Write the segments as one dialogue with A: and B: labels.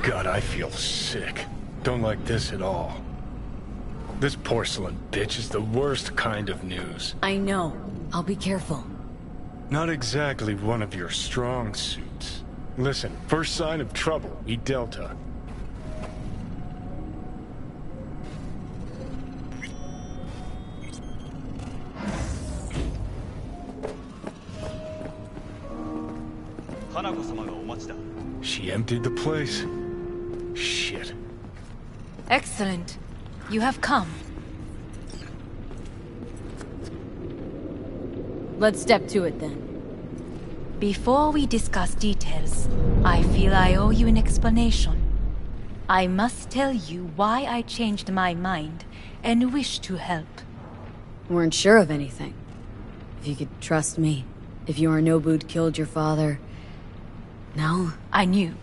A: God, I feel sick. Don't like this at all. This porcelain bitch is the worst kind of news.
B: I know. I'll be careful.
A: Not exactly one of your strong suits. Listen, first sign of trouble, eat Delta. She emptied the place? Shit.
C: Excellent. You have come.
B: Let's step to it then.
C: Before we discuss details, I feel I owe you an explanation. I must tell you why I changed my mind and wish to help.
B: Weren't sure of anything. If you could trust me. If Yorinobu'd killed your father... No?
C: I knew.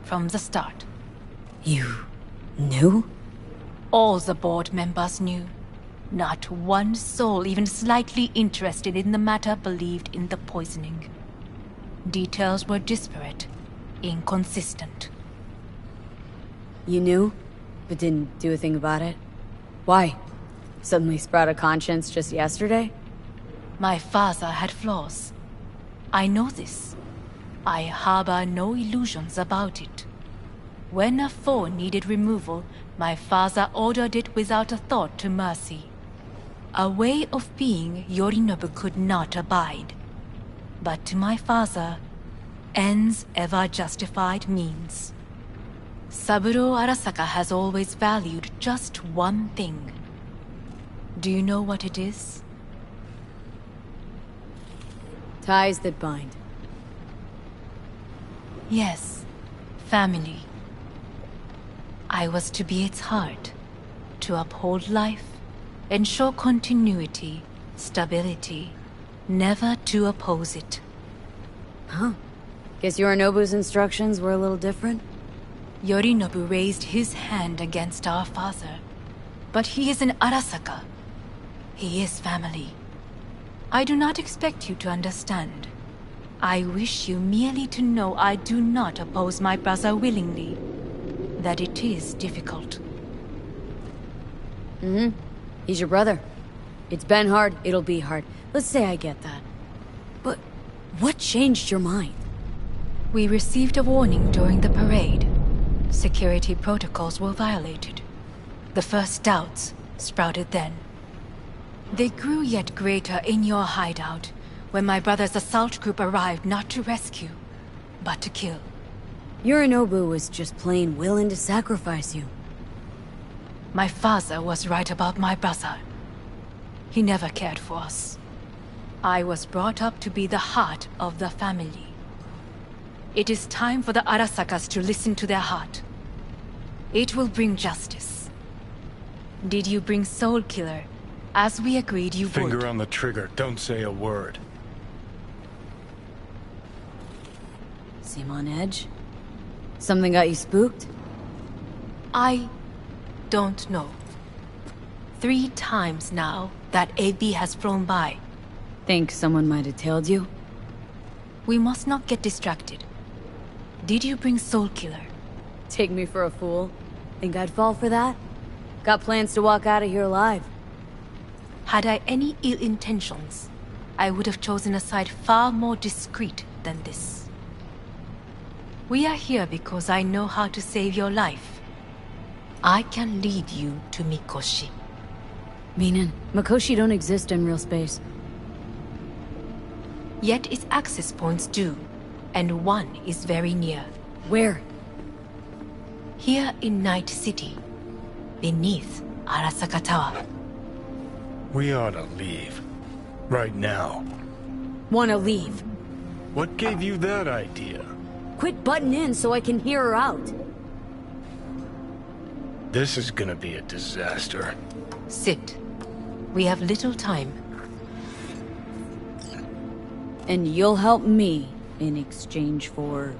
C: From the start.
B: You... knew?
C: All the board members knew. Not one soul even slightly interested in the matter believed in the poisoning. Details were disparate, inconsistent.
B: You knew, but didn't do a thing about it? Why? Suddenly sprout a conscience just yesterday?
C: My father had flaws. I know this. I harbor no illusions about it. When a foe needed removal, my father ordered it without a thought to mercy. A way of being Yorinobu could not abide. But to my father, ends ever justified means. Saburo Arasaka has always valued just one thing. Do you know what it is?
B: Ties that bind.
C: Yes, family. I was to be its heart, to uphold life, ensure continuity, stability, never to oppose it.
B: Huh. Guess Yorinobu's instructions were a little different?
C: Yorinobu raised his hand against our father, but he is an Arasaka. He is family. I do not expect you to understand. I wish you merely to know I do not oppose my brother willingly. That it is difficult.
B: He's your brother. It's been hard, it'll be hard. Let's say I get that. But what changed your mind?
C: We received a warning during the parade. Security protocols were violated. The first doubts sprouted then. They grew yet greater in your hideout, when my brother's assault group arrived not to rescue, but to kill.
B: Yorinobu was just plain willing to sacrifice you.
C: My father was right about my brother. He never cared for us. I was brought up to be the heart of the family. It is time for the Arasakas to listen to their heart. It will bring justice. Did you bring Soul Killer, as we agreed you would?
A: Finger on the trigger, don't say a word.
B: Seem on edge? Something got you spooked?
C: I don't know. 3 times now that AB has flown by.
B: Think someone might have tailed you?
C: We must not get distracted. Did you bring Soul Killer?
B: Take me for a fool? Think I'd fall for that? Got plans to walk out of here alive.
C: Had I any ill intentions, I would have chosen a side far more discreet than this. We are here because I know how to save your life. I can lead you to Mikoshi.
B: Meaning, Mikoshi don't exist in real space.
C: Yet its access points do, and one is very near.
B: Where?
C: Here in Night City, beneath Arasaka Tower.
A: We ought to leave. Right now.
B: Wanna leave?
A: What gave you that idea?
B: Quit butting in so I can hear her out.
A: This is gonna be a disaster.
C: Sit. We have little time.
B: And you'll help me in exchange for...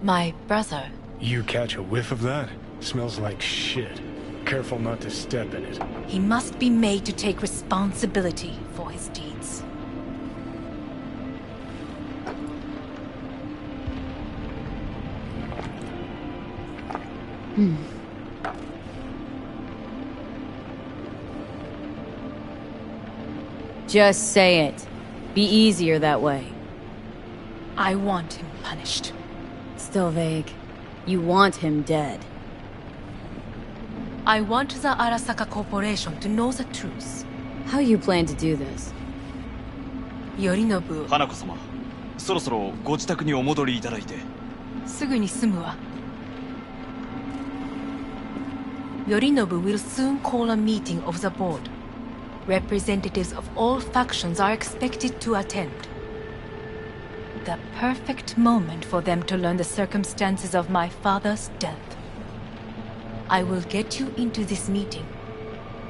C: My brother.
A: You catch a whiff of that? Smells like shit. Careful not to step in it.
C: He must be made to take responsibility for his deeds.
B: Just say it. Be easier that way.
C: I want him punished.
B: Still vague. You want him dead.
C: I want the Arasaka Corporation to know the truth.
B: How you plan to do this?
C: Yorinobu.
D: 花子様、そろそろご自宅にお戻りいただいて。
C: すぐに済むわ。Yorinobu will soon call a meeting of the board. Representatives of all factions are expected to attend. The perfect moment for them to learn the circumstances of my father's death. I will get you into this meeting,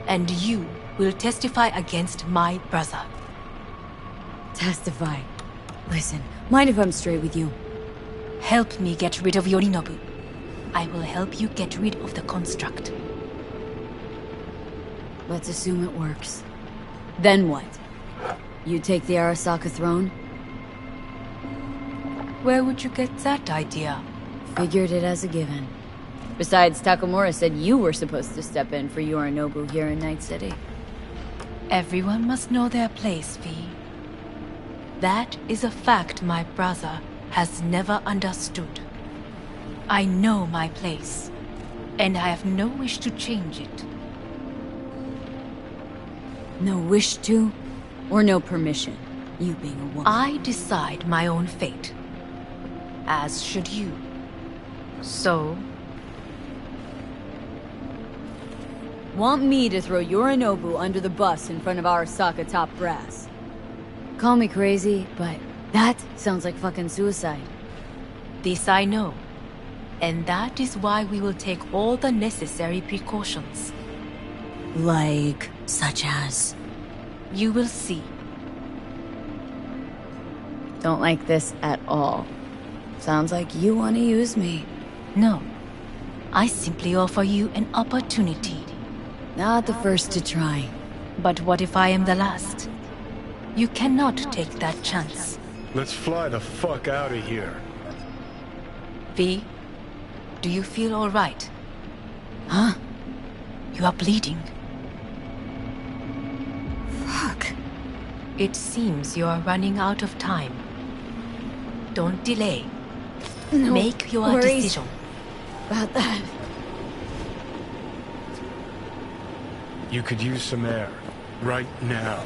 C: and you will testify against my brother.
B: Testify. Listen, mind if I'm straight with you?
C: Help me get rid of Yorinobu. I will help you get rid of the construct.
B: Let's assume it works. Then what? You take the Arasaka throne?
C: Where would you get that idea?
B: Figured it as a given. Besides, Takamura said you were supposed to step in for Yorinobu here in Night City.
C: Everyone must know their place, V. That is a fact my brother has never understood. I know my place, and I have no wish to change it.
B: No wish to? Or no permission? You being a woman.
C: I decide my own fate. As should you. So...
B: Want me to throw Yorinobu under the bus in front of Arasaka top brass? Call me crazy, but that sounds like fucking suicide.
C: This I know. And that is why we will take all the necessary precautions.
B: Like, such as?
C: You will see.
B: Don't like this at all. Sounds like you want to use me.
C: No. I simply offer you an opportunity.
B: Not the first to try.
C: But what if I am the last? You cannot take that chance.
A: Let's fly the fuck out of here.
C: V, do you feel all right?
B: Huh?
C: You are bleeding.
B: Fuck.
C: It seems you are running out of time. Don't delay.
B: No
C: Make your
B: worries
C: decision.
B: about that.
A: You could use some air. Right now.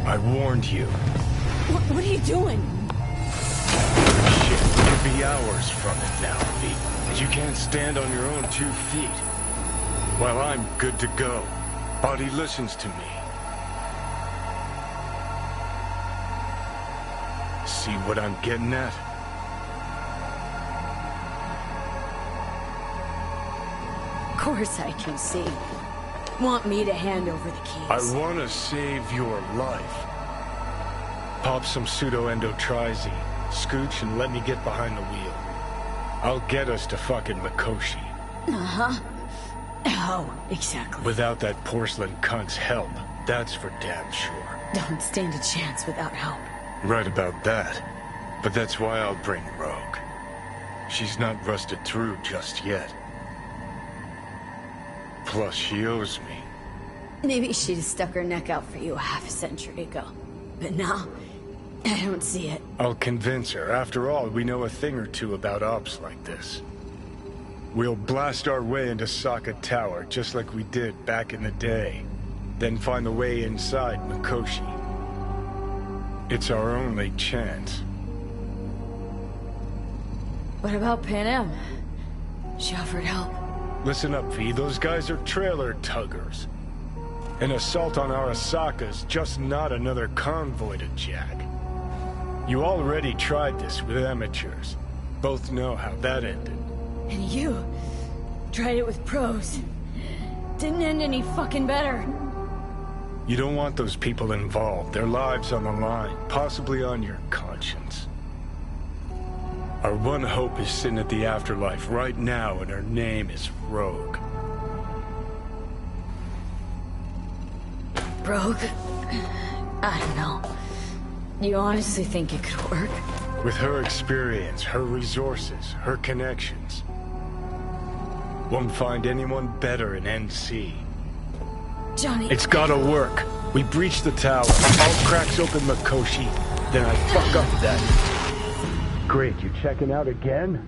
A: I warned you.
B: What are you doing?
A: Shit, you'll be hours from it now, V. You can't stand on your own 2 feet. Well, I'm good to go. Body listens to me. See what I'm getting at?
B: Of course I can see. Want me to hand over the keys?
A: I want to save your life. Pop some pseudo-endotrizine, scooch, and let me get behind the wheel. I'll get us to fucking Mikoshi.
B: Uh-huh. Oh, exactly.
A: Without that porcelain cunt's help, that's for damn sure.
B: Don't stand a chance without help.
A: Right about that. But that's why I'll bring Rogue. She's not rusted through just yet. Plus, she owes me.
B: Maybe she'd have stuck her neck out for you a half a century ago. But now, I don't see it.
A: I'll convince her. After all, we know a thing or two about ops like this. We'll blast our way into Saka Tower, just like we did back in the day. Then find the way inside Mikoshi. It's our only chance.
B: What about Pan Am? She offered help.
A: Listen up, V. Those guys are trailer tuggers. An assault on Arasaka's just not another convoy to jack. You already tried this with amateurs. Both know how that ended.
B: And you tried it with pros. Didn't end any fucking better.
A: You don't want those people involved, their lives on the line, possibly on your conscience. Our one hope is sitting at the afterlife right now, and her name is Rogue.
B: Rogue. I don't know. You honestly think it could work?
A: With her experience, her resources, her connections. Won't find anyone better in NC.
B: Johnny...
A: It's gotta work. We breach the tower, all cracks open Makoshi, then I fuck up that. Great, you checking out again?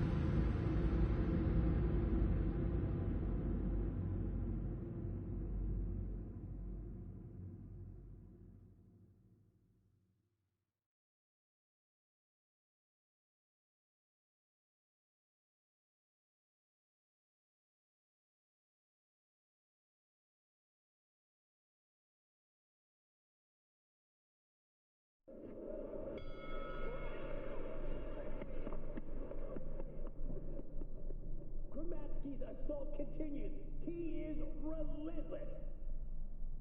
E: Kromatsky's assault continues. He is relentless.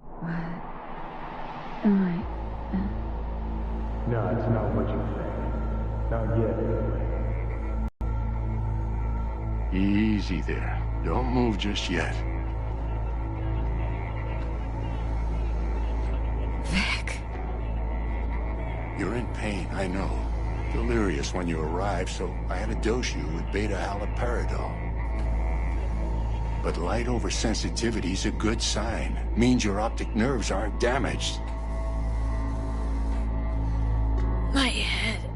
B: What am I...
A: No, it's not what you think. Not yet, anyway.
F: Easy there. Don't move just yet.
B: Vic.
F: You're in pain, I know. Delirious when you arrived, so I had to dose you with beta-haloperidol. But light oversensitivity's a good sign. Means your optic nerves aren't damaged.
B: My head.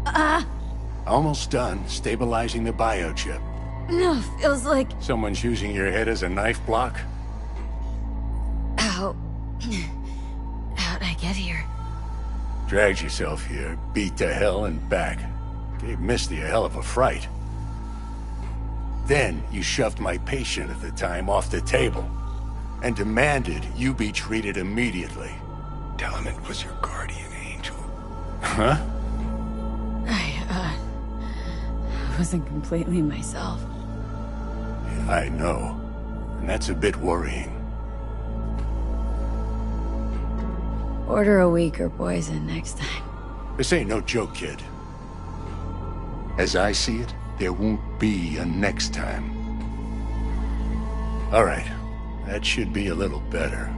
B: Ah!
F: Almost done stabilizing the biochip.
B: No, feels like...
F: Someone's using your head as a knife block?
B: How... How'd I get here?
F: Dragged yourself here, beat to hell and back. Gave Misty a hell of a fright. Then you shoved my patient at the time off the table and demanded you be treated immediately.
A: Tell him it was your guardian angel.
F: Huh?
B: I wasn't completely myself.
F: Yeah, I know. And that's a bit worrying.
B: Order a weaker poison next time.
F: This ain't no joke, kid. As I see it, there won't be a next time. All right, that should be a little better.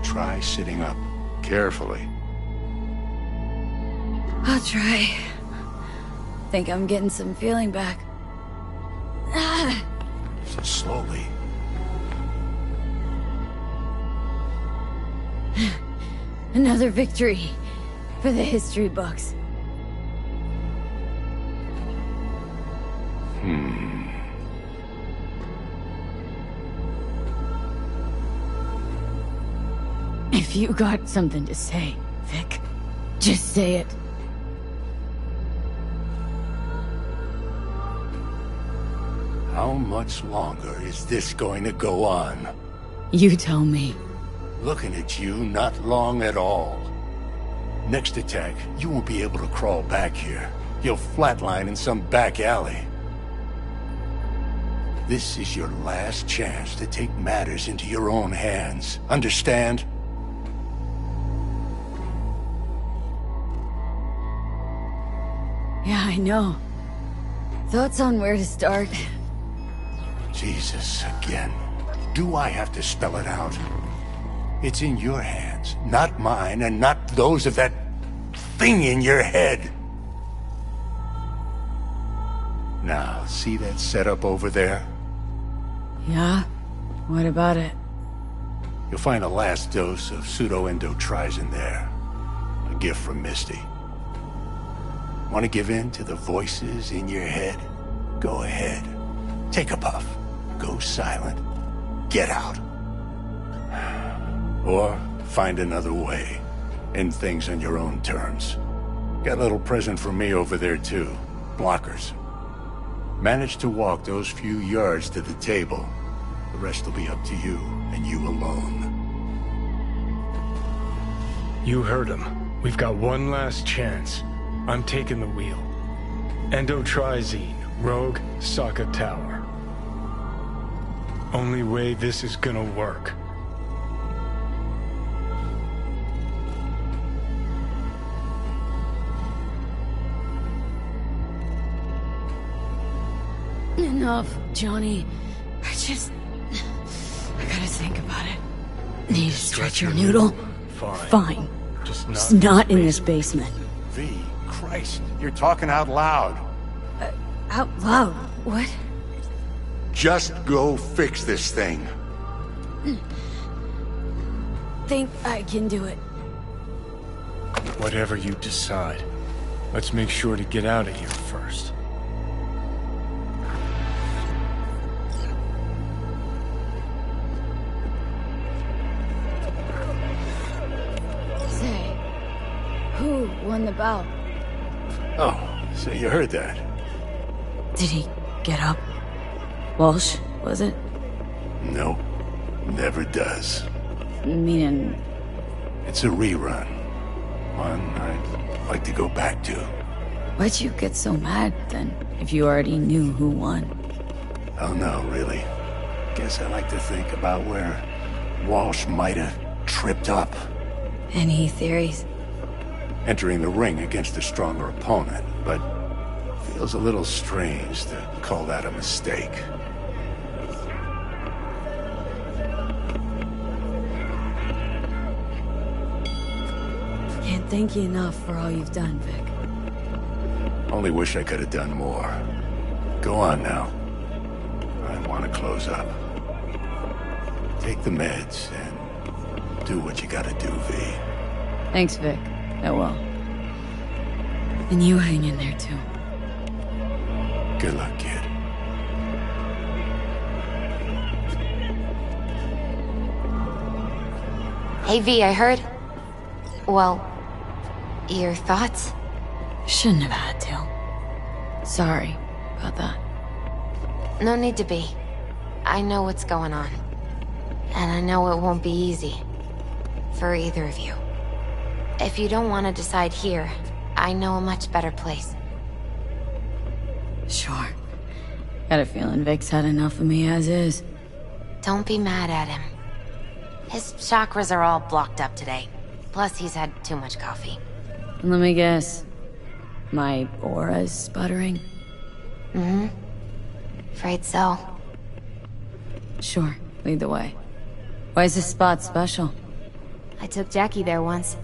F: Try sitting up, carefully.
B: I'll try. Think I'm getting some feeling back. Ah!
F: So slowly.
B: Another victory for the history books. If you got something to say, Vic, just say it.
F: How much longer is this going to go on?
B: You tell me.
F: Looking at you, not long at all. Next attack, you won't be able to crawl back here. You'll flatline in some back alley. This is your last chance to take matters into your own hands. Understand?
B: Yeah, I know. Thoughts on where to start?
F: Jesus, again. Do I have to spell it out? It's in your hands, not mine, and not those of that thing in your head. Now, see that setup over there?
B: Yeah? What about it?
F: You'll find a last dose of pseudo-endotrizin there. A gift from Misty. Want to give in to the voices in your head? Go ahead. Take a puff. Go silent. Get out. Or find another way. End things on your own terms. Got a little present for me over there too. Blockers. Manage to walk those few yards to the table. The rest will be up to you, and you alone.
A: You heard him. We've got one last chance. I'm taking the wheel. Endotrizine, Rogue, Sokka Tower. Only way this is gonna work.
B: Enough, Johnny. I gotta think about it. Need to stretch your noodle?
A: Fine.
B: Fine.
A: Just
B: Not in this basement.
F: V, Christ, you're talking out loud.
B: Out loud? What?
F: Just go fix this thing.
B: Think I can do it.
A: Whatever you decide. Let's make sure to get out of here first.
B: Say, who won the bout?
F: Oh, so you heard that.
B: Did he get up? Walsh, was it?
F: No, never does.
B: Meaning...
F: It's a rerun. One I'd like to go back to.
B: Why'd you get so mad, then, if you already knew who won?
F: Oh no, really. Guess I like to think about where Walsh might have tripped up.
B: Any theories?
F: Entering the ring against a stronger opponent, but feels a little strange to call that a mistake.
B: Can't thank you enough for all you've done, Vic.
F: Only wish I could have done more. Go on now. I want to close up. Take the meds and do what you gotta do, V.
B: Thanks, Vic. I will. And you hang in there, too.
F: Good luck, kid.
G: Hey, V, I heard... Well, your thoughts?
B: Shouldn't have had to. Sorry about that.
G: No need to be. I know what's going on. And I know it won't be easy. For either of you. If you don't want to decide here, I know a much better place.
B: Sure. Got a feeling Vic's had enough of me as is.
G: Don't be mad at him. His chakras are all blocked up today. Plus, he's had too much coffee.
B: Let me guess. My aura's sputtering?
G: Mm-hmm. Afraid so.
B: Sure. Lead the way. Why is this spot special?
G: I took Jackie there once.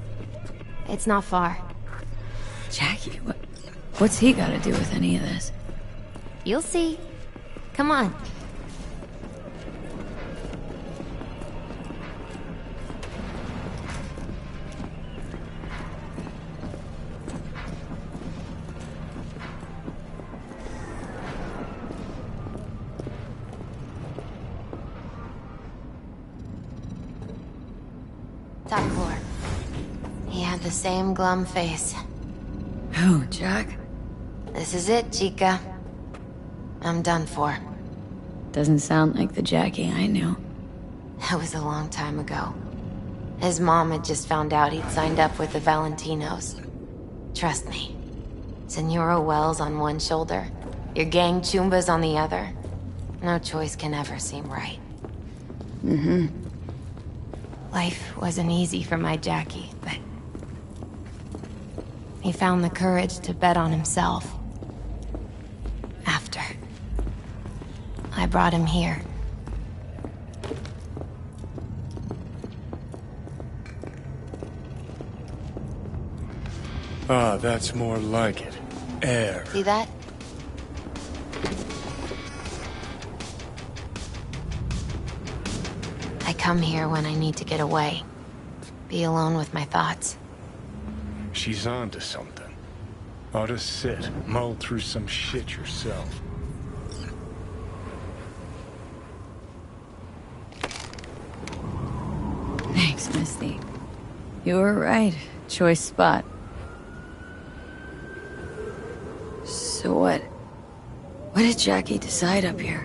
G: It's not far.
B: Jackie? What's he got to do with any of this?
G: You'll see. Come on. Top floor. He had the same glum face.
B: Who, Jack?
G: This is it, Chica. I'm done for.
B: Doesn't sound like the Jackie I knew.
G: That was a long time ago. His mom had just found out he'd signed up with the Valentinos. Trust me. Senora Wells on one shoulder, your gang Chumbas on the other. No choice can ever seem right.
B: Mm-hmm.
G: Life wasn't easy for my Jackie, but... he found the courage to bet on himself. After. I brought him here.
A: Ah, that's more like it. Air.
G: See that? I come here when I need to get away. Be alone with my thoughts.
A: She's onto something. Ought to sit, mull through some shit yourself.
B: Thanks, Misty. You were right. Choice spot. So what? What did Jackie decide up here?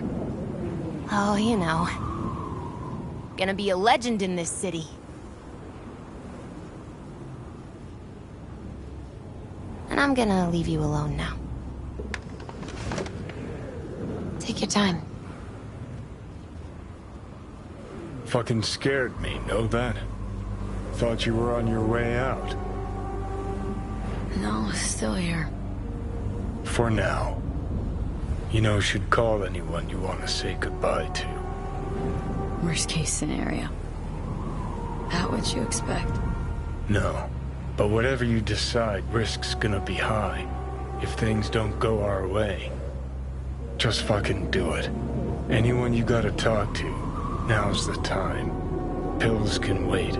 G: Oh, you know. Gonna be a legend in this city. And I'm gonna leave you alone now. Take your time.
A: Fucking scared me, know that? Thought you were on your way out.
B: No, still here.
A: For now. You know, should call anyone you want to say goodbye to.
B: Worst case scenario. that what you expect?
A: No. But whatever you decide, risk's gonna be high. If things don't go our way. Just fucking do it. Anyone you gotta talk to, now's the time. Pills can wait.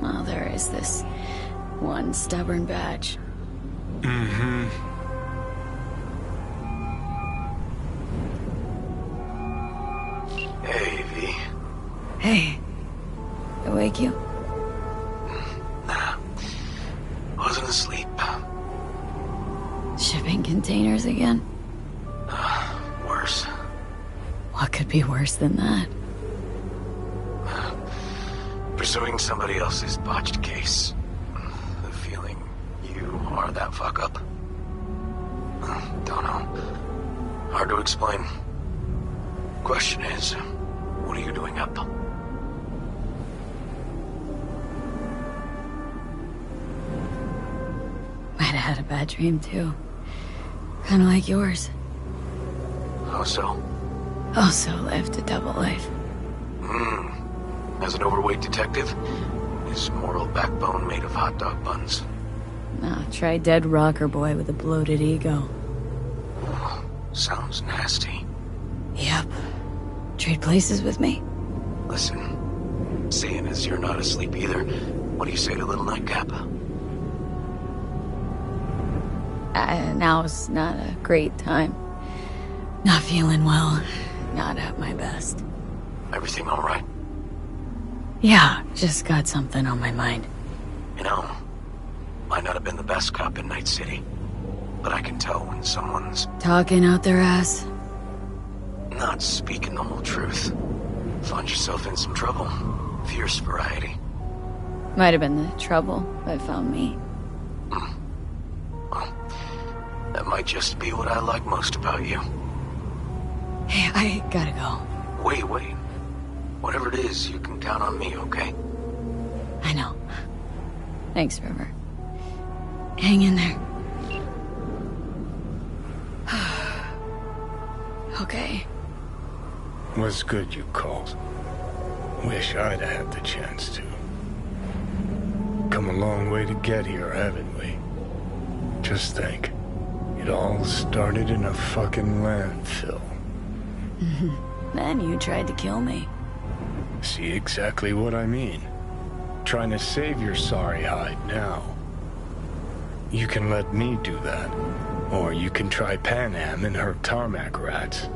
B: Well, there is this one stubborn batch.
A: Mm-hmm.
F: Hey, V.
B: Hey. I wake you?
F: Nah. Wasn't asleep.
B: Shipping containers again?
F: Worse.
B: What could be worse than that?
F: Pursuing somebody else's botched case. The feeling you are that fuck up. Don't know. Hard to explain. Question is, what are you doing up?
B: Might have had a bad dream too. Kinda like yours.
F: How so?
B: Also lived a double life.
F: As an overweight detective, his moral backbone made of hot dog buns.
B: Nah, try dead rocker boy with a bloated ego.
F: Sounds nasty.
B: Yep. Trade places with me?
F: Listen, seeing as you're not asleep either, what do you say to a little nightcap?
B: Now's not a great time. Not feeling well. Not at my best.
F: Everything all right?
B: Yeah, just got something on my mind.
F: You know, might not have been the best cop in Night City, but I can tell when someone's
B: Talking out their ass?
F: not speaking the whole truth. Find yourself in some trouble. Fierce variety.
B: Might have been the trouble that found me.
F: Well, that might just be what I like most about you.
B: Hey, I gotta go.
F: Wait. Whatever it is, you can count on me, okay?
B: I know. Thanks, River. Hang in there. Okay.
A: Was good you called. Wish I'd had the chance to. Come a long way to get here, haven't we? Just think. It all started in a fucking landfill.
B: Then you tried to kill me.
A: See exactly what I mean. Trying to save your sorry hide now. You can let me do that. Or you can try Panam and her tarmac rats.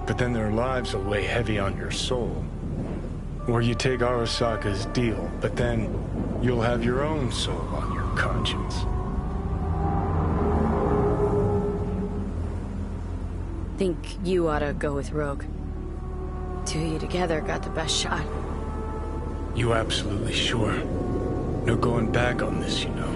A: But then their lives will weigh heavy on your soul. Or you take Arasaka's deal, but then you'll have your own soul on your conscience.
B: Think you ought to go with Rogue. Two of you together got the best shot.
A: You absolutely sure? No going back on this, you know.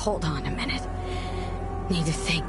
B: Hold on a minute. Need to think.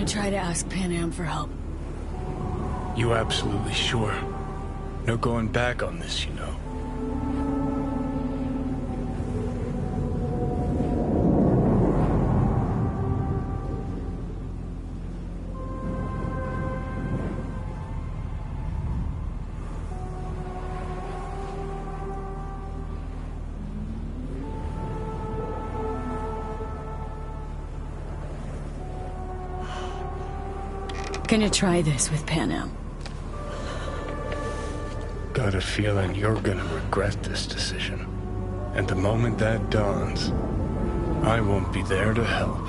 B: Try to ask Panam for help.
A: You absolutely sure? No going back on this, you know.
B: Gonna try this with Panam.
A: Got a feeling you're gonna regret this decision. And the moment that dawns, I won't be there to help.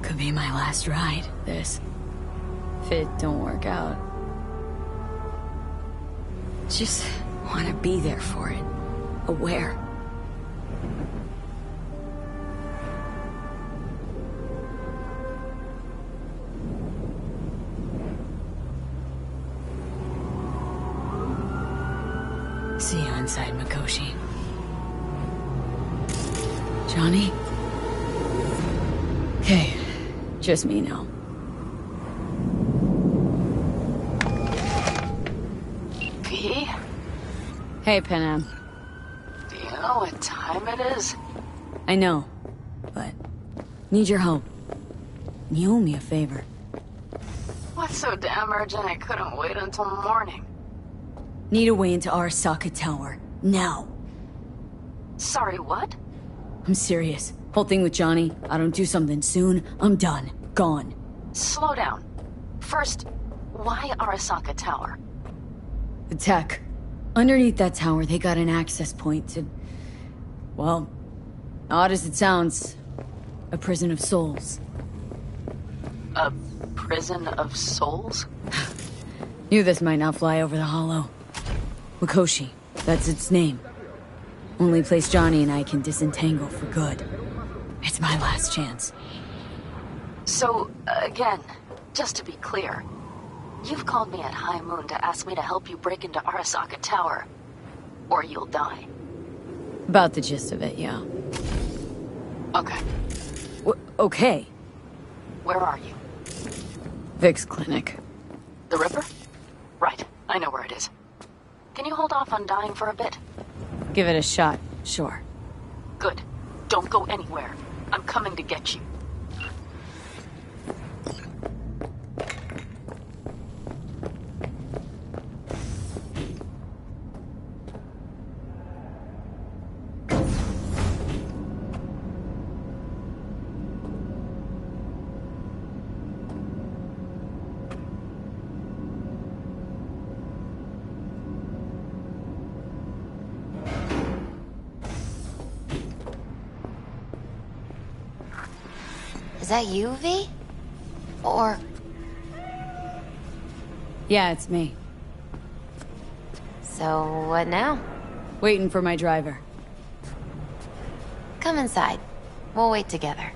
B: Could be my last ride, this. If it don't work out. Just wanna be there for it. Aware. See you inside, Mikoshi. Johnny? Okay, just me now.
H: V?
B: Hey, Panam.
H: Do you know what time it is?
B: I know, but need your help. You owe me a favor.
H: What's so damn urgent I couldn't wait until morning?
B: Need a way into Arasaka Tower. Now.
H: Sorry, what?
B: I'm serious. Whole thing with Johnny, I don't do something soon, I'm done. Gone.
H: Slow down. First, why Arasaka Tower?
B: The tech. Underneath that tower, they got an access point to... Well, odd as it sounds, a prison of souls.
H: A prison of souls?
B: Knew this might not fly over the hollow. Mikoshi, that's its name. Only place Johnny and I can disentangle for good. It's my last chance.
H: So, again, just to be clear, you've called me at high moon to ask me to help you break into Arasaka Tower, or you'll die.
B: About the gist of it, yeah.
H: Okay.
B: Okay.
H: Where are you?
B: Vic's clinic.
H: The Ripper? Right, I know where it is. Can you hold off on dying for a bit?
B: Give it a shot, sure.
H: Good. Don't go anywhere. I'm coming to get you.
G: Is that you, V? Or...
B: Yeah, it's me.
G: So, what now?
B: Waiting for my driver.
G: Come inside. We'll wait together.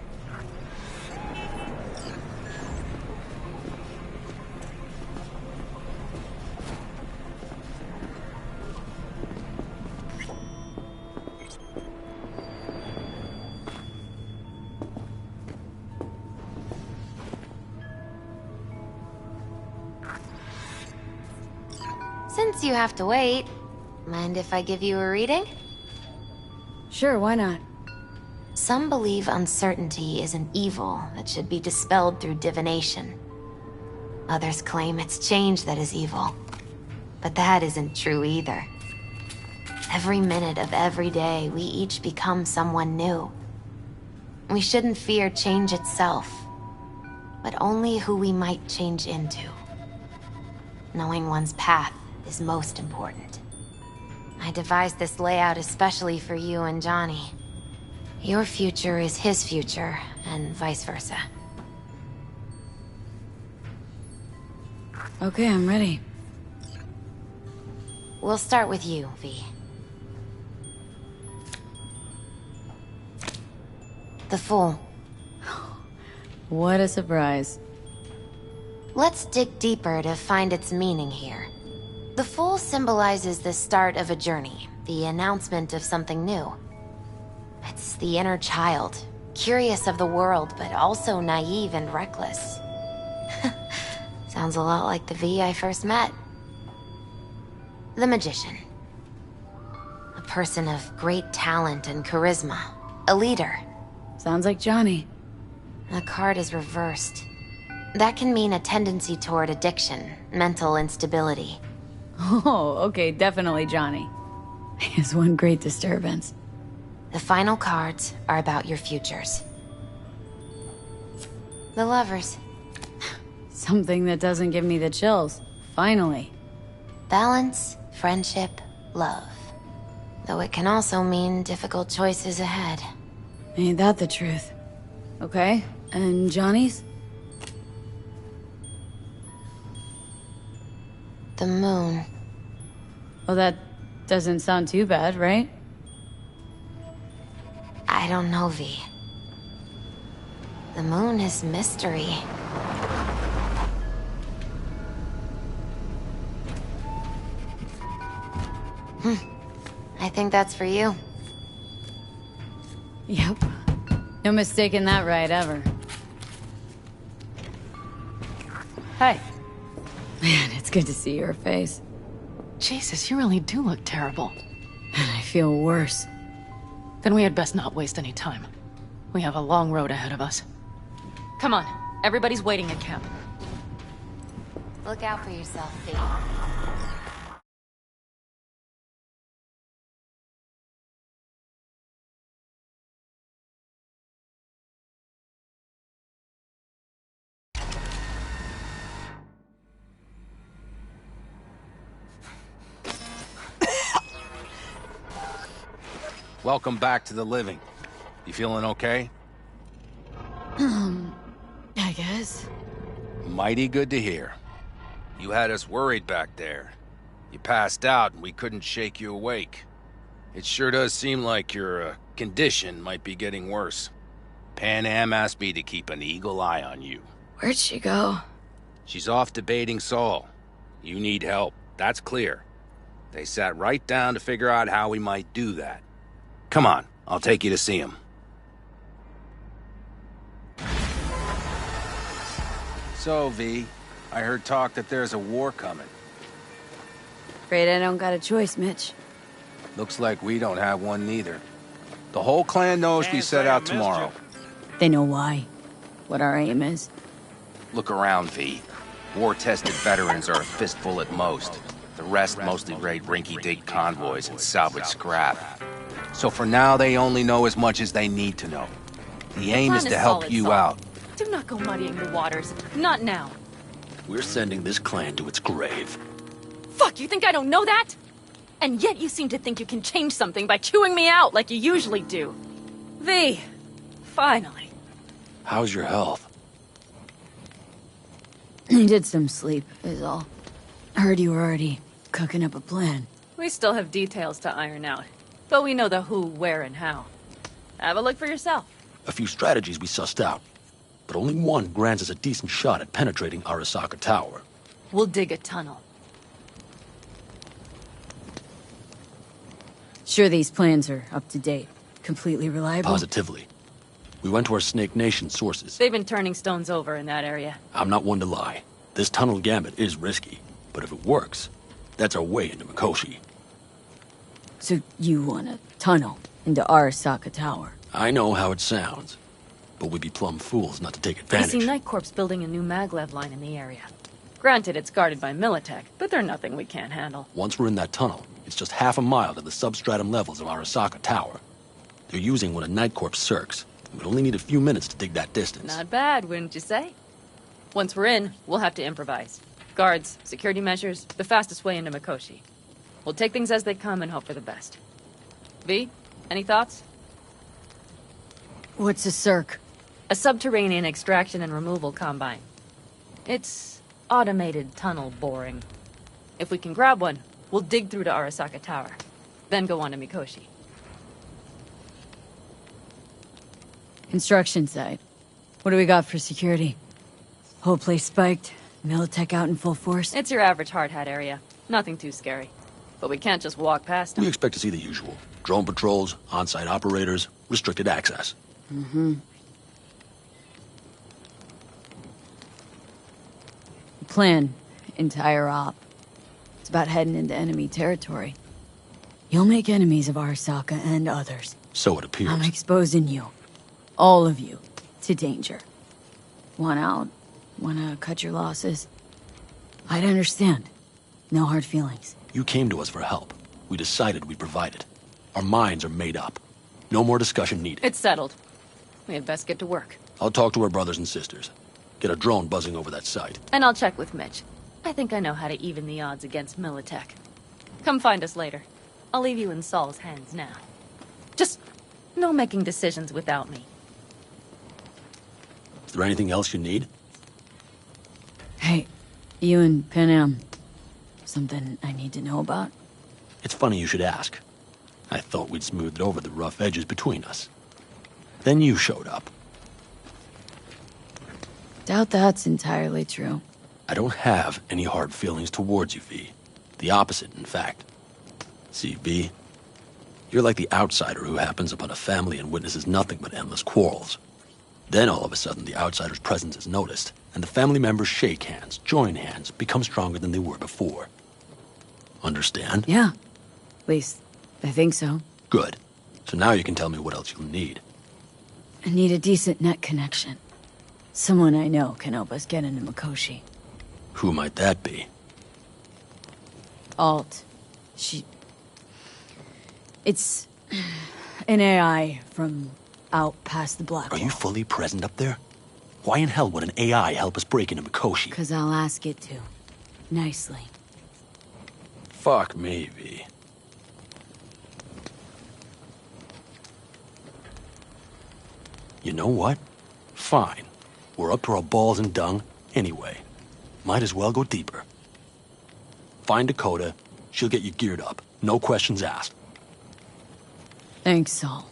G: Since you have to wait, mind if I give you a reading?
B: Sure, why not?
G: Some believe uncertainty is an evil that should be dispelled through divination. Others claim it's change that is evil. But that isn't true either. Every minute of every day, we each become someone new. We shouldn't fear change itself, but only who we might change into. Knowing one's path is most important. I devised this layout especially for you and Johnny. Your future is his future, and vice versa.
B: Okay, I'm ready.
G: We'll start with you, V. The Fool.
B: What a surprise.
G: Let's dig deeper to find its meaning here. The Fool symbolizes the start of a journey, the announcement of something new. It's the inner child, curious of the world, but also naive and reckless. Sounds a lot like the V I first met. The Magician. A person of great talent and charisma. A leader.
B: Sounds like Johnny.
G: The card is reversed. That can mean a tendency toward addiction, mental instability.
B: Oh, okay, definitely Johnny. He is one great disturbance.
G: The final cards are about your futures. The Lovers.
B: Something that doesn't give me the chills. Finally.
G: Balance, friendship, love. Though it can also mean difficult choices ahead.
B: Ain't that the truth? Okay, and Johnny's?
G: The Moon.
B: Well, that doesn't sound too bad, right?
G: I don't know, V. The Moon is mystery. I think that's for you.
B: Yep. No mistaking that right, ever. Hi. Man, it's good to see your face.
I: Jesus, you really do look terrible.
B: And I feel worse.
I: Then we had best not waste any time. We have a long road ahead of us. Come on, everybody's waiting at camp.
G: Look out for yourself, V.
F: Welcome back to the living. You feeling okay?
B: I guess.
F: Mighty good to hear. You had us worried back there. You passed out and we couldn't shake you awake. It sure does seem like your condition might be getting worse. Pan Am asked me to keep an eagle eye on you.
B: Where'd she go?
F: She's off debating Saul. You need help, that's clear. They sat right down to figure out how we might do that. Come on, I'll take you to see him. So, V, I heard talk that there's a war coming.
B: Afraid I don't got a choice, Mitch.
F: Looks like we don't have one neither. The whole clan knows we set out tomorrow.
B: They know why. What our aim is.
F: Look around, V. War-tested veterans are a fistful at most. The rest mostly raid rinky-dink convoys and salvage scrap. So for now, they only know as much as they need to know. The aim is to help you out.
I: Do not go muddying the waters. Not now.
J: We're sending this clan to its grave.
I: Fuck, you think I don't know that? And yet you seem to think you can change something by chewing me out like you usually do. V, finally.
J: How's your health?
B: Needed some sleep, is all. Heard you were already cooking up a plan.
I: We still have details to iron out, but we know the who, where, and how. Have a look for yourself.
J: A few strategies we sussed out, but only one grants us a decent shot at penetrating Arasaka Tower.
I: We'll dig a tunnel.
B: Sure these plans are up to date? Completely reliable?
J: Positively. We went to our Snake Nation sources.
I: They've been turning stones over in that area.
J: I'm not one to lie. This tunnel gambit is risky, but if it works, that's our way into Mikoshi.
B: So you want a tunnel into Arasaka Tower?
J: I know how it sounds, but we'd be plumb fools not to take advantage.
I: I see Night Corp's building a new maglev line in the area. Granted, it's guarded by Militech, but they're nothing we can't handle.
J: Once we're in that tunnel, it's just half a mile to the substratum levels of Arasaka Tower. They're using one of Night Corp's circs. We'd only need a few minutes to dig that distance.
I: Not bad, wouldn't you say? Once we're in, we'll have to improvise. Guards, security measures, the fastest way into Mikoshi. We'll take things as they come and hope for the best. V, any thoughts?
B: What's a circ?
I: A subterranean extraction and removal combine. It's automated tunnel boring. If we can grab one, we'll dig through to Arasaka Tower, then go on to Mikoshi.
B: Construction site. What do we got for security? Whole place spiked, Militech out in full force?
I: It's your average hard hat area. Nothing too scary. But we can't just walk past them.
J: We expect to see the usual. Drone patrols, on-site operators, restricted access.
B: Mm-hmm. Plan. Entire op. It's about heading into enemy territory. You'll make enemies of Arasaka and others.
J: So it appears.
B: I'm exposing you. All of you. To danger. Want out? Wanna cut your losses? I'd understand. No hard feelings.
J: You came to us for help. We decided we'd provide it. Our minds are made up. No more discussion needed.
I: It's settled. We had best get to work.
J: I'll talk to our brothers and sisters. Get a drone buzzing over that site.
I: And I'll check with Mitch. I think I know how to even the odds against Militech. Come find us later. I'll leave you in Saul's hands now. Just no making decisions without me.
J: Is there anything else you need?
B: Hey, you and Panam. Something I need to know about?
J: It's funny you should ask. I thought we'd smoothed over the rough edges between us. Then you showed up.
B: Doubt that's entirely true.
J: I don't have any hard feelings towards you, V. The opposite, in fact. See, V, you're like the outsider who happens upon a family and witnesses nothing but endless quarrels. Then all of a sudden the outsider's presence is noticed, and the family members shake hands, join hands, become stronger than they were before. Understand?
B: Yeah. At least, I think so.
J: Good. So now you can tell me what else you'll need.
B: I need a decent net connection. Someone I know can help us get into Mikoshi.
J: Who might that be?
B: Alt. It's an AI from out past the Black
J: Are
B: Wall.
J: you fully present up there? Why in hell would an AI help us break into Mikoshi?
B: 'Cause I'll ask it to. Nicely.
J: Fuck me, V. You know what? Fine. We're up to our balls in dung anyway. Might as well go deeper. Find Dakota. She'll get you geared up. No questions asked.
B: Thanks, Saul.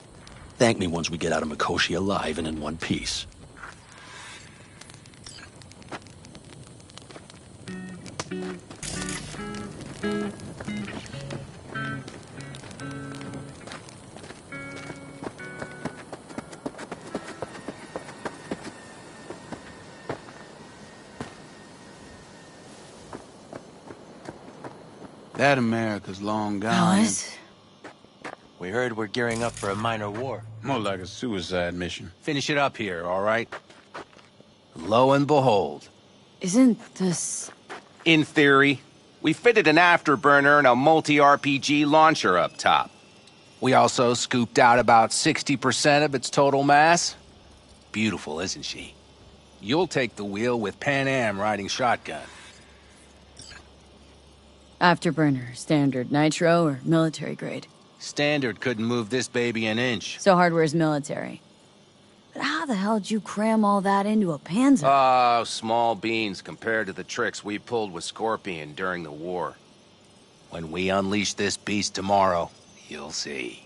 J: Thank me once we get out of Mikoshi alive and in one piece.
K: That America's long gone.
B: Alice?
L: We heard we're gearing up for a minor war.
K: More like a suicide mission.
L: Finish it up here, all right? Lo and behold.
B: Isn't this...
M: In theory, we fitted an afterburner and a multi-RPG launcher up top.
L: We also scooped out about 60% of its total mass. Beautiful, isn't she? You'll take the wheel with Pan Am riding shotgun.
B: Afterburner, standard, nitro, or military grade?
L: Standard couldn't move this baby an inch.
B: So hardware's military. But how the hell did you cram all that into a panzer?
M: Oh, small beans compared to the tricks we pulled with Scorpion during the war.
L: When we unleash this beast tomorrow, you'll see.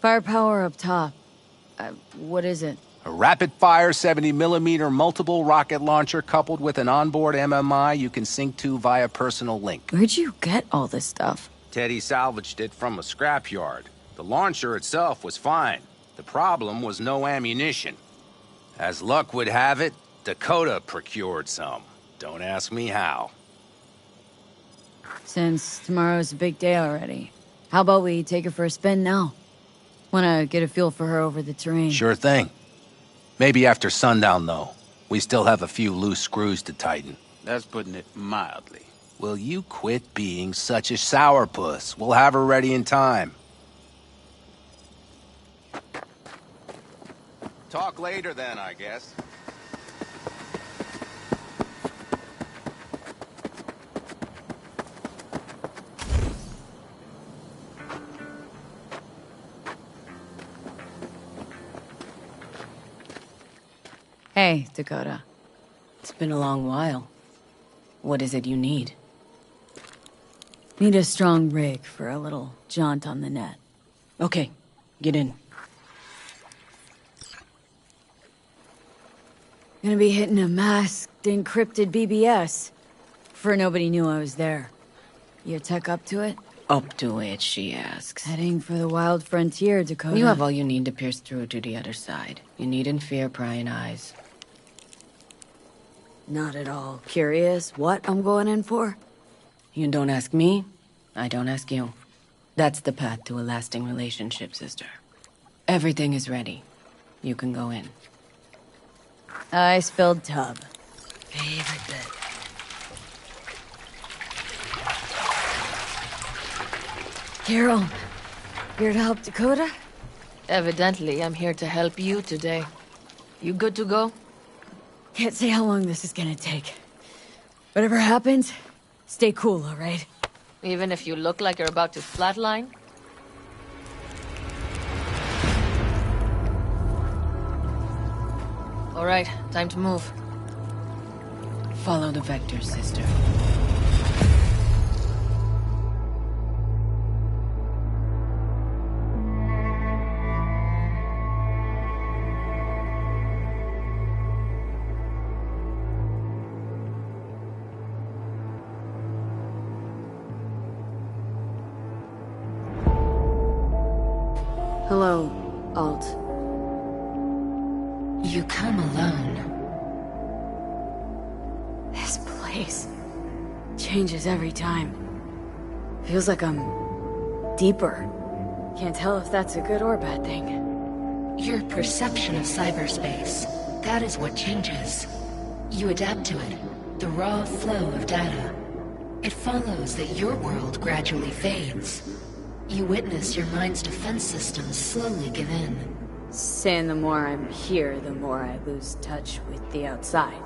B: Firepower up top. What is it?
L: A rapid-fire 70mm multiple rocket launcher coupled with an onboard MMI you can sync to via personal link.
B: Where'd you get all this stuff?
M: Teddy salvaged it from a scrapyard. The launcher itself was fine. The problem was no ammunition. As luck would have it, Dakota procured some. Don't ask me how.
B: Since tomorrow's a big day already, how about we take her for a spin now? Wanna get a feel for her over the terrain.
L: Sure thing. Maybe after sundown, though. We still have a few loose screws to tighten.
K: That's putting it mildly.
L: Will you quit being such a sourpuss? We'll have her ready in time.
M: Talk later then, I guess.
B: Hey, Dakota.
N: It's been a long while. What is it you need?
B: Need a strong rig for a little jaunt on the net.
N: Okay, get in.
B: Gonna be hitting a masked, encrypted BBS. For nobody knew I was there. Your tech up to it?
N: Up to it, she asks.
B: Heading for the wild frontier, Dakota.
N: You have all you need to pierce through to the other side. You needn't fear prying eyes.
B: Not at all curious what I'm going in for?
N: You don't ask me, I don't ask you. That's the path to a lasting relationship, sister. Everything is ready. You can go in.
B: I spilled tub. Favorite bit. Carol, here to help Dakota?
O: Evidently, I'm here to help you today. You good to go?
B: Can't say how long this is gonna take. Whatever happens, stay cool, all right?
O: Even if you look like you're about to flatline? All right, time to move.
N: Follow the vector, sister.
B: Hello, Alt.
O: You come alone.
B: This place changes every time. Feels like I'm deeper. Can't tell if that's a good or bad thing.
P: Your perception of cyberspace, that is what changes. You adapt to it, the raw flow of data. It follows that your world gradually fades. You witness your mind's defense systems slowly give in.
B: Saying the more I'm here, the more I lose touch with the outside.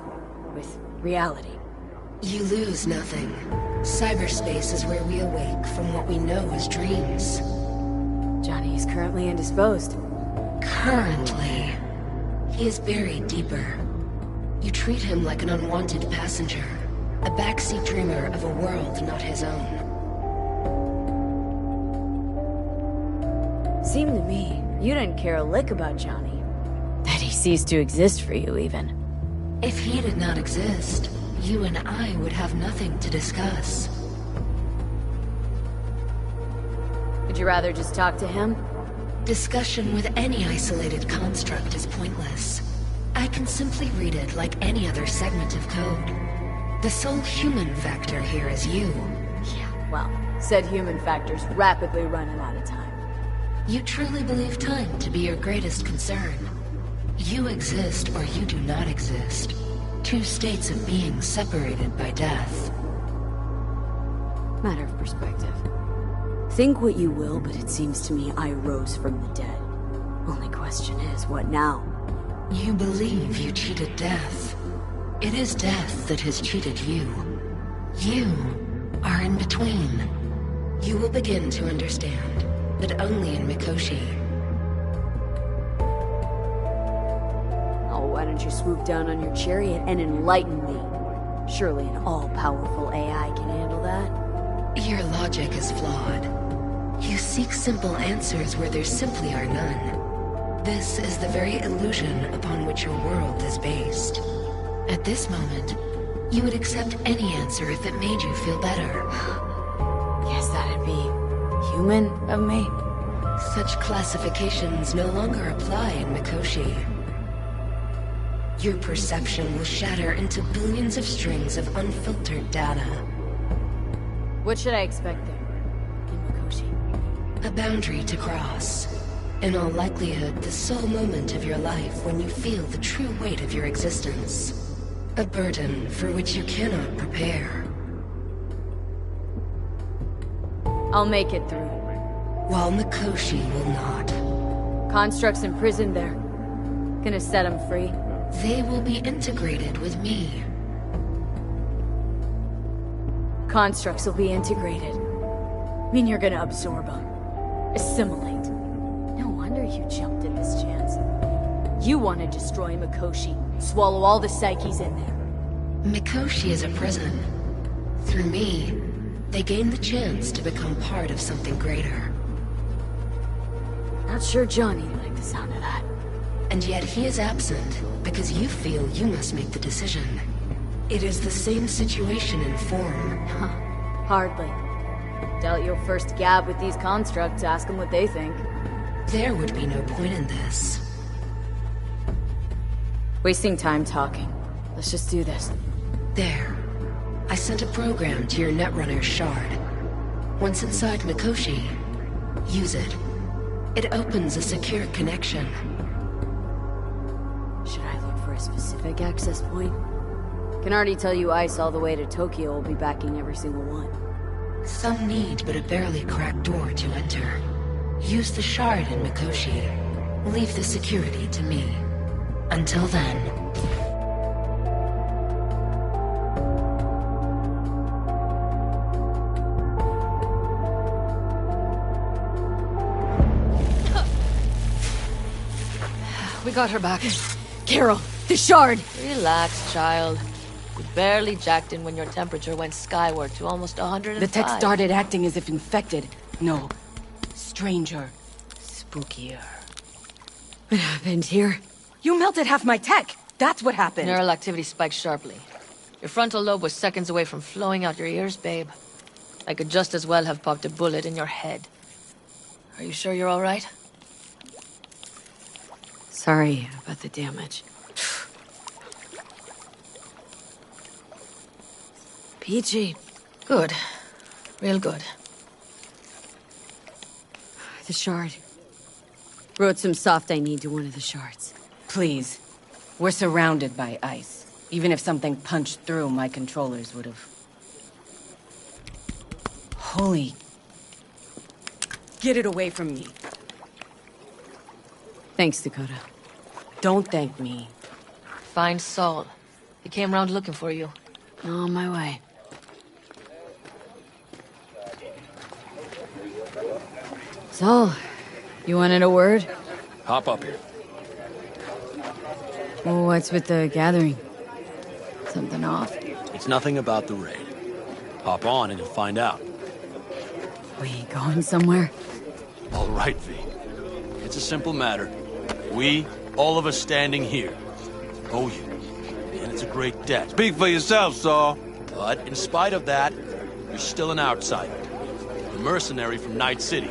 B: With reality.
P: You lose nothing. Cyberspace is where we awake from what we know as dreams.
B: Johnny is currently indisposed.
P: Currently. He is buried deeper. You treat him like an unwanted passenger. A backseat dreamer of a world not his own.
B: Seemed to me, you didn't care a lick about Johnny. That he ceased to exist for you, even.
P: If he did not exist, you and I would have nothing to discuss.
B: Would you rather just talk to him?
P: Discussion with any isolated construct is pointless. I can simply read it like any other segment of code. The sole human factor here is you.
B: Yeah, well, said human factor's rapidly running out of time.
P: You truly believe time to be your greatest concern. You exist or you do not exist. Two states of being separated by death.
B: Matter of perspective. Think what you will, but it seems to me I rose from the dead. Only question is, what now?
P: You believe you cheated death. It is death that has cheated you. You are in between. You will begin to understand that only in Mikoshi
B: don't you swoop down on your chariot and enlighten me? Surely an all-powerful AI can handle that.
P: Your logic is flawed. You seek simple answers where there simply are none. This is the very illusion upon which your world is based. At this moment, you would accept any answer if it made you feel better.
B: Guess that'd be human of me.
P: Such classifications no longer apply in Mikoshi. Your perception will shatter into billions of strings of unfiltered data.
B: What should I expect there, in Mikoshi?
P: A boundary to cross. In all likelihood, the sole moment of your life when you feel the true weight of your existence. A burden for which you cannot prepare.
B: I'll make it through.
P: While Mikoshi will not.
B: Constructs imprisoned there. Gonna set them free.
P: They will be integrated with me.
B: Constructs will be integrated. I mean, you're gonna absorb them. Assimilate. No wonder you jumped at this chance. You want to destroy Mikoshi. Swallow all the psyches in there.
P: Mikoshi is a prison. Through me, they gain the chance to become part of something greater.
B: Not sure Johnny liked the sound of that.
P: And yet he is absent because you feel you must make the decision. It is the same situation in form.
B: Huh. Hardly. Doubt you'll first gab with these constructs, ask them what they think.
P: There would be no point in this.
B: Wasting time talking. Let's just do this.
P: There. I sent a program to your Netrunner shard. Once inside Mikoshi, use it. It opens a secure connection.
B: Should I look for a specific access point? Can already tell you ICE all the way to Tokyo will be backing every single one.
P: Some need but a barely cracked door to enter. Use the shard in Mikoshi. Leave the security to me. Until then...
O: We got her back.
B: Carol, the shard!
O: Relax, child. You barely jacked in when your temperature went skyward to almost 105.
N: The tech started acting as if infected. No. Stranger. Spookier.
B: What happened here?
N: You melted half my tech! That's what happened!
O: Neural activity spiked sharply. Your frontal lobe was seconds away from flowing out your ears, babe. I could just as well have popped a bullet in your head. Are you sure you're all right?
B: Sorry about the damage.
O: Peachy. Good. Real good.
B: The shard. Wrote some soft I need to one of the shards.
N: Please. We're surrounded by ice. Even if something punched through, my controllers would have... Holy... Get it away from me.
B: Thanks, Dakota.
N: Don't thank me.
O: Find Saul. He came round looking for you.
B: On my way. Saul, you wanted a word?
J: Hop up here.
B: Well, what's with the gathering? Something off?
J: It's nothing about the raid. Hop on and you'll find out.
B: We going somewhere?
J: All right, V. It's a simple matter. We, all of us standing here, owe you. And it's a great debt.
K: Speak for yourself, Saul.
J: But in spite of that, you're still an outsider. A mercenary from Night City.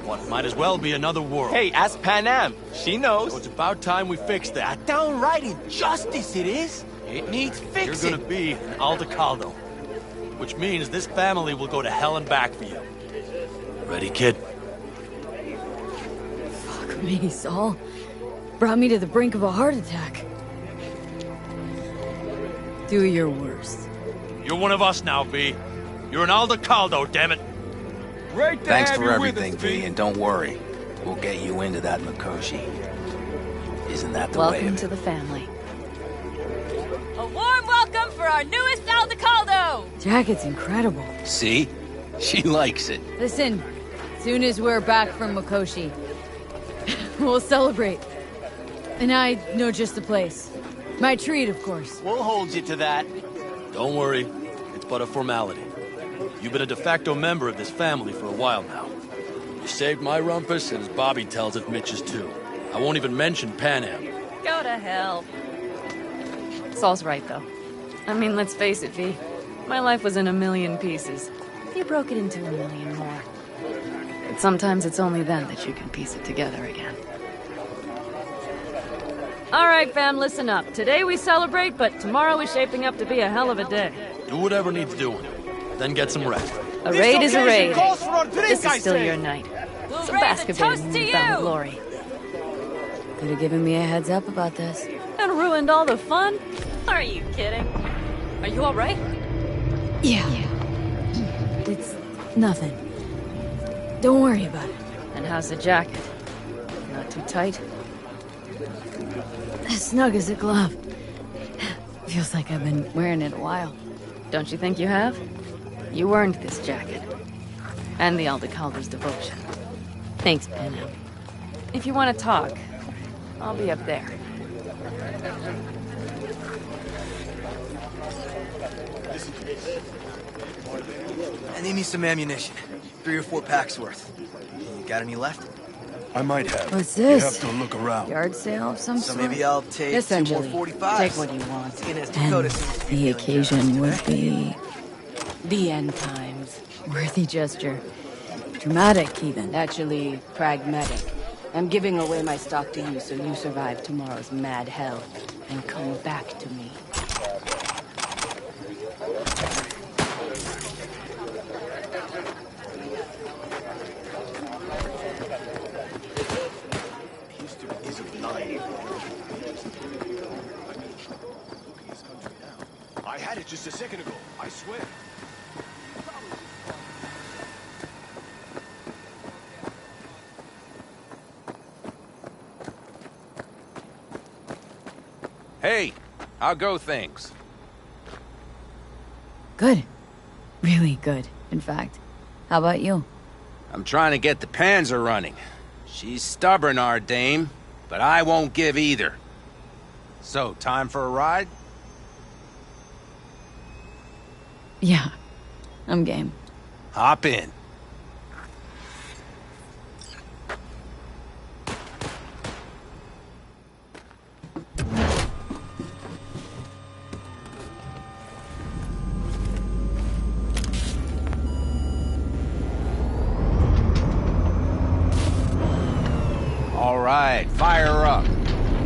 J: What might as well be another world.
Q: Hey, ask Panam. She knows.
J: So it's about time we fix that.
Q: Downright injustice it is. It needs fixing.
J: You're gonna be an Aldecaldo. Which means this family will go to hell and back for you. Ready, kid?
B: Fuck me, Saul. Brought me to the brink of a heart attack. Do your worst.
J: You're one of us now, V. You're an Aldecaldo, damn it.
Q: Great to
L: Thanks
Q: have
L: for
Q: you
L: everything,
Q: with us,
L: V, and don't worry. We'll get you into that Mikoshi. Isn't that the way
O: Welcome
L: of it?
O: to the family.
I: A warm welcome for our newest Aldecaldo!
B: Jacket's incredible.
L: See? She likes it.
B: Listen, soon as we're back from Mikoshi, we'll celebrate. And I know just the place. My treat, of course.
Q: We'll hold you to that.
J: Don't worry. It's but a formality. You've been a de facto member of this family for a while now. You saved my rumpus, and as Bobby tells it, Mitch's too. I won't even mention Pan Am.
I: Go to hell. Saul's right, though. I mean, let's face it, V. My life was in a million pieces. You broke it into a million more. But sometimes it's only then that you can piece it together again. All right, fam, listen up. Today we celebrate, but tomorrow is shaping up to be a hell of a day.
J: Do whatever needs doing. Then get some rest.
I: A raid is a raid. This is still your night. So bask a bit in newfound glory.
B: Could have given me a heads up about this.
I: And ruined all the fun? Are you kidding? Are you all right?
B: Yeah. It's nothing. Don't worry about it.
I: And how's the jacket? Not too tight?
B: As snug as a glove. Feels like I've been wearing it a while.
I: Don't you think you have? You earned this jacket. And the Aldecalder's devotion. Thanks, Pan Am. If you want to talk, I'll be up there.
R: I need me some ammunition. 3 or 4 packs worth. You got any left?
A: I might have.
B: What's this?
A: You have to look around.
B: Yard sale of some
R: So
B: sort?
R: maybe I'll take 2
B: Essentially,
R: more 45s.
B: take what you want.
R: Seeing as
B: And
R: Dakota seems to be
B: the
R: feeling
B: occasion would be
N: The end times.
B: worthy gesture. Dramatic, even.
N: Actually, pragmatic. I'm giving away my stock to you so you survive tomorrow's mad hell and come back to me.
F: I had it just a second ago, I swear.
M: Hey, how go things?
B: Good. Really good, in fact. How about you?
M: I'm trying to get the Panzer running. She's stubborn, our dame, but I won't give either. So, time for a ride?
B: Yeah. I'm game.
M: Hop in. All right, fire up.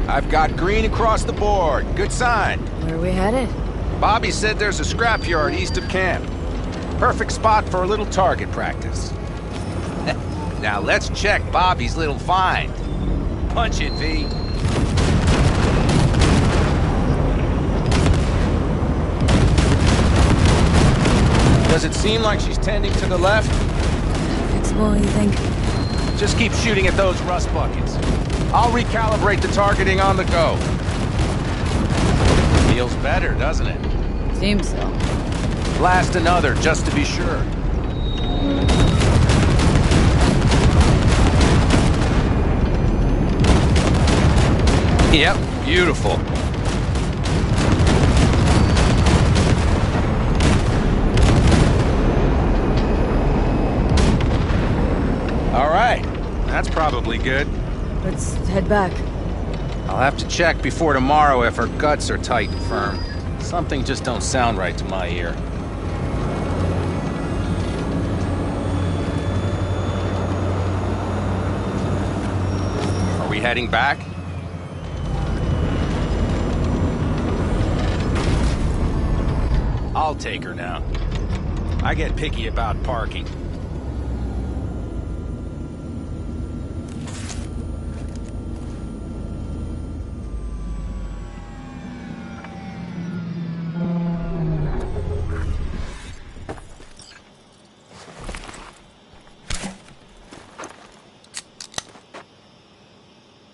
M: I've got green across the board. Good sign.
B: Where are we headed?
M: Bobby said there's a scrapyard east of camp. Perfect spot for a little target practice. Now let's check Bobby's little find. Punch it, V. Does it seem like she's tending to the left?
B: Fixable, you think?
M: Just keep shooting at those rust buckets. I'll recalibrate the targeting on the go. Feels better, doesn't it?
B: Seems so.
M: Blast another, just to be sure. Yep, beautiful. All right, that's probably good.
B: Let's head back.
M: I'll have to check before tomorrow if her guts are tight and firm. Something just don't sound right to my ear. Are we heading back? I'll take her now. I get picky about parking.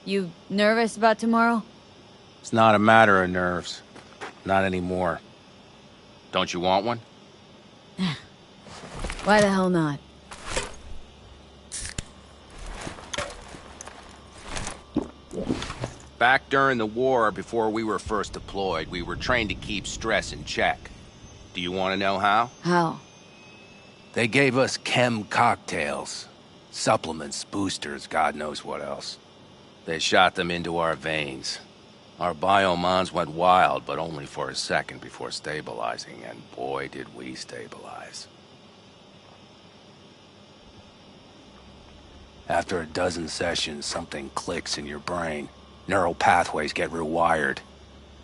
B: You nervous about tomorrow?
M: It's not a matter of nerves. Not anymore. Don't you want one?
B: Why the hell not?
M: Back during the war, before we were first deployed, we were trained to keep stress in check. Do you want to know how?
N: How?
M: They gave us chem cocktails. Supplements, boosters, God knows what else. They shot them into our veins. Our biomons went wild, but only for a second before stabilizing, and boy did we stabilize. After a dozen sessions, something clicks in your brain. Neural pathways get rewired.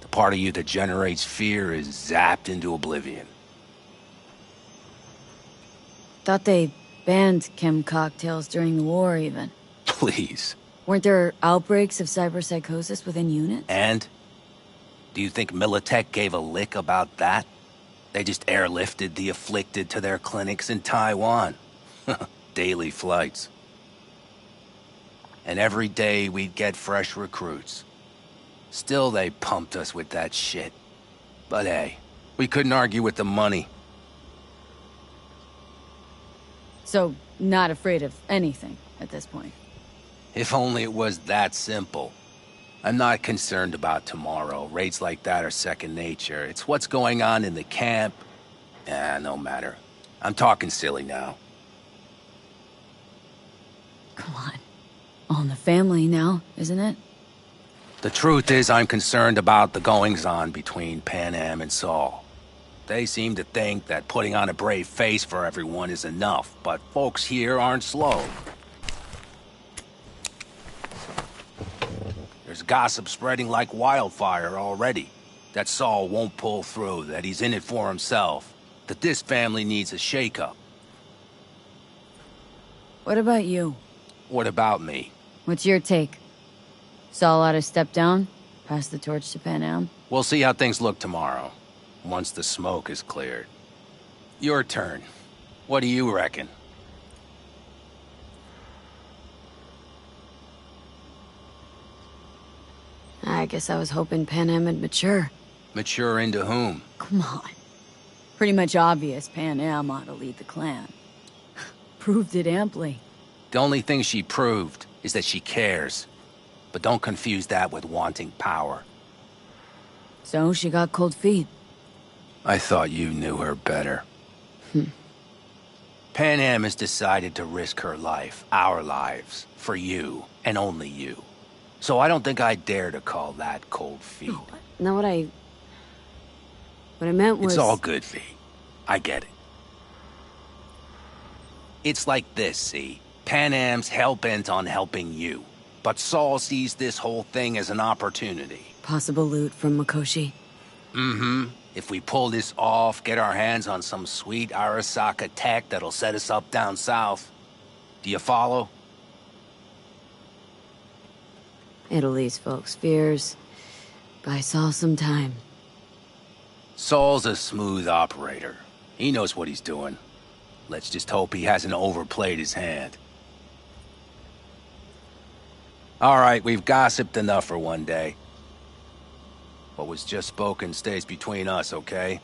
M: The part of you that generates fear is zapped into oblivion.
B: Thought they banned chem cocktails during the war, even.
M: Please.
B: Weren't there outbreaks of cyberpsychosis within units?
M: And? Do you think Militech gave a lick about that? They just airlifted the afflicted to their clinics in Taiwan. Daily flights. And every day we'd get fresh recruits. Still they pumped us with that shit. But hey, we couldn't argue with the money.
B: So, not afraid of anything at this point.
M: If only it was that simple. I'm not concerned about tomorrow. Raids like that are second nature. It's what's going on in the camp. No matter. I'm talking silly now.
B: Come on. All in the family now, isn't it?
M: The truth is, I'm concerned about the goings-on between Pan Am and Saul. They seem to think that putting on a brave face for everyone is enough, but folks here aren't slow. There's gossip spreading like wildfire already. That Saul won't pull through, that he's in it for himself, that this family needs a shake-up.
B: What about you?
M: What about me?
B: What's your take? Saul ought to step down? Pass the torch to Pan Am?
M: We'll see how things look tomorrow, once the smoke is cleared. Your turn. What do you reckon?
B: I guess I was hoping Pan Am would mature.
M: Mature into whom?
B: Come on. Pretty much obvious Pan Am ought to lead the clan. Proved it amply.
M: The only thing she proved is that she cares. But don't confuse that with wanting power.
B: So she got cold feet.
M: I thought you knew her better. Pan Am has decided to risk her life, our lives, for you, and only you. So I don't think I dare to call that cold feet.
B: No, what I meant was...
M: It's all good, V. I get it. It's like this, see? Pan Am's hell-bent on helping you. But Saul sees this whole thing as an opportunity.
B: Possible loot from Mikoshi.
M: Mm-hmm. If we pull this off, get our hands on some sweet Arasaka tech that'll set us up down south. Do you follow?
B: It'll ease folks' fears. Buy Saul some time.
M: Saul's a smooth operator. He knows what he's doing. Let's just hope he hasn't overplayed his hand. All right, we've gossiped enough for one day. What was just spoken stays between us, okay?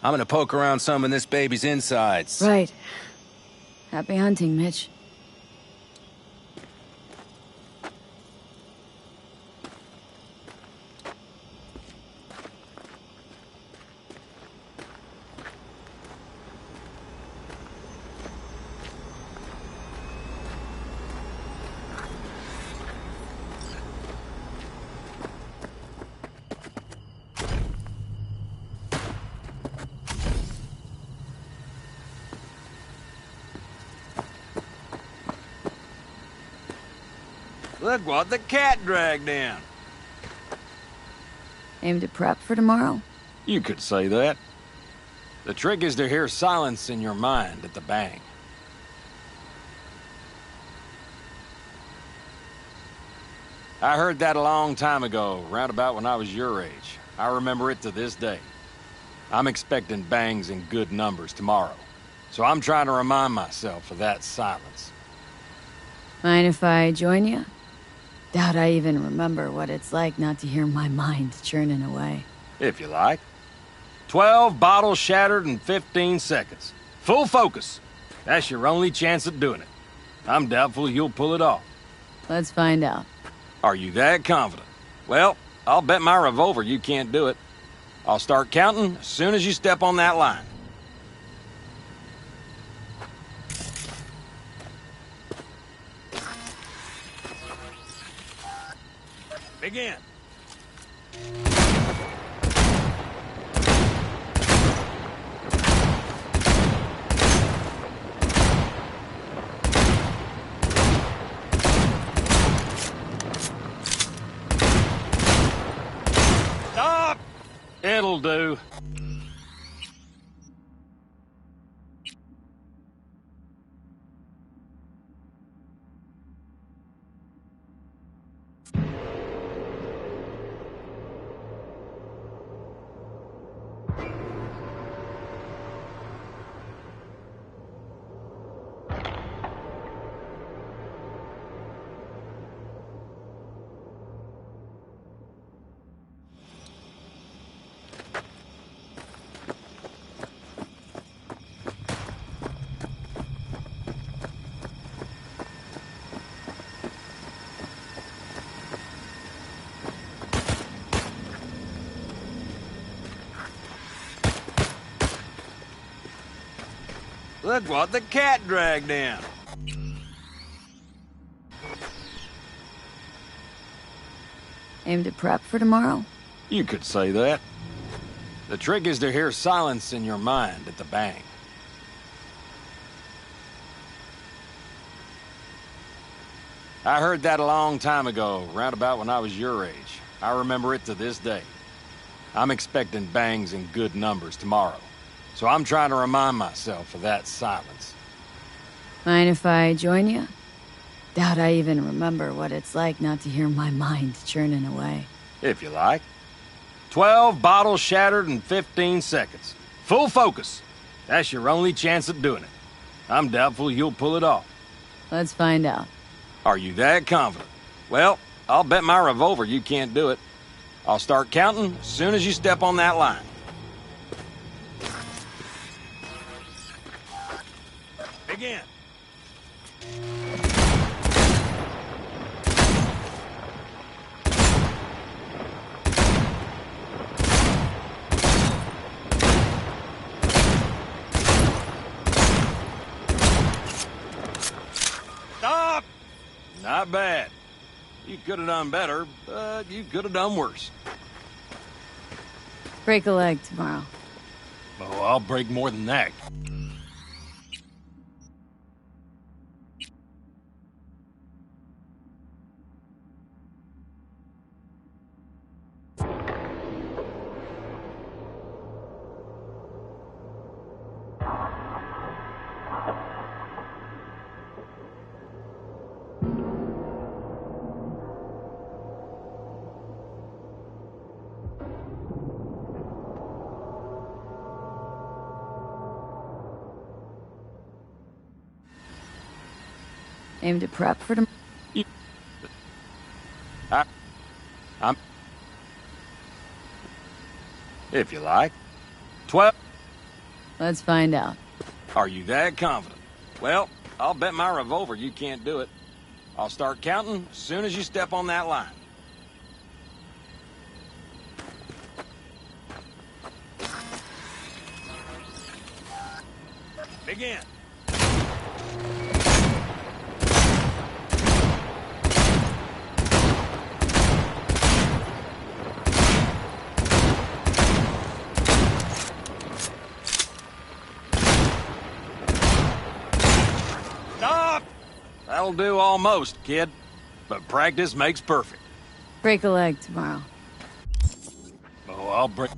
M: I'm gonna poke around some of this baby's insides.
B: Right. Happy hunting, Mitch.
Q: Look what the cat dragged in.
B: Aim to prep for tomorrow?
S: You could say that. The trick is to hear silence in your mind at the bang. I heard that a long time ago, round about when I was your age. I remember it to this day. I'm expecting bangs in good numbers tomorrow, so I'm trying to remind myself of that silence.
B: Mind if I join you? Doubt I even remember what it's like not to hear my mind churning away.
S: If you like. 12 bottles shattered in 15 seconds. Full focus. That's your only chance at doing it. I'm doubtful you'll pull it off.
B: Let's find out.
S: Are you that confident? Well, I'll bet my revolver you can't do it. I'll start counting as soon as you step on that line. Begin. Stop! It'll do. Look what the cat dragged in.
B: Aim to prep for tomorrow?
S: You could say that. The trick is to hear silence in your mind at the bang. I heard that a long time ago, round about when I was your age. I remember it to this day. I'm expecting bangs in good numbers tomorrow. So I'm trying to remind myself of that silence.
B: Mind if I join you? Doubt I even remember what it's like not to hear my mind churning away.
S: If you like. 12 bottles shattered in 15 seconds. Full focus. That's your only chance at doing it. I'm doubtful you'll pull it off.
B: Let's find out.
S: Are you that confident? Well, I'll bet my revolver you can't do it. I'll start counting as soon as you step on that line. Begin. Stop! Not bad. You could have done better, but you could have done worse.
B: Break a leg tomorrow.
S: Oh, I'll break more than that.
B: Aim to prep for tomorrow.
S: I'm... If you like. 12...
B: Let's find out.
S: Are you that confident? Well, I'll bet my revolver you can't do it. I'll start counting as soon as you step on that line. Begin. Stop! That'll do almost, kid. But practice makes perfect.
B: Break a leg tomorrow.
S: Oh, I'll break...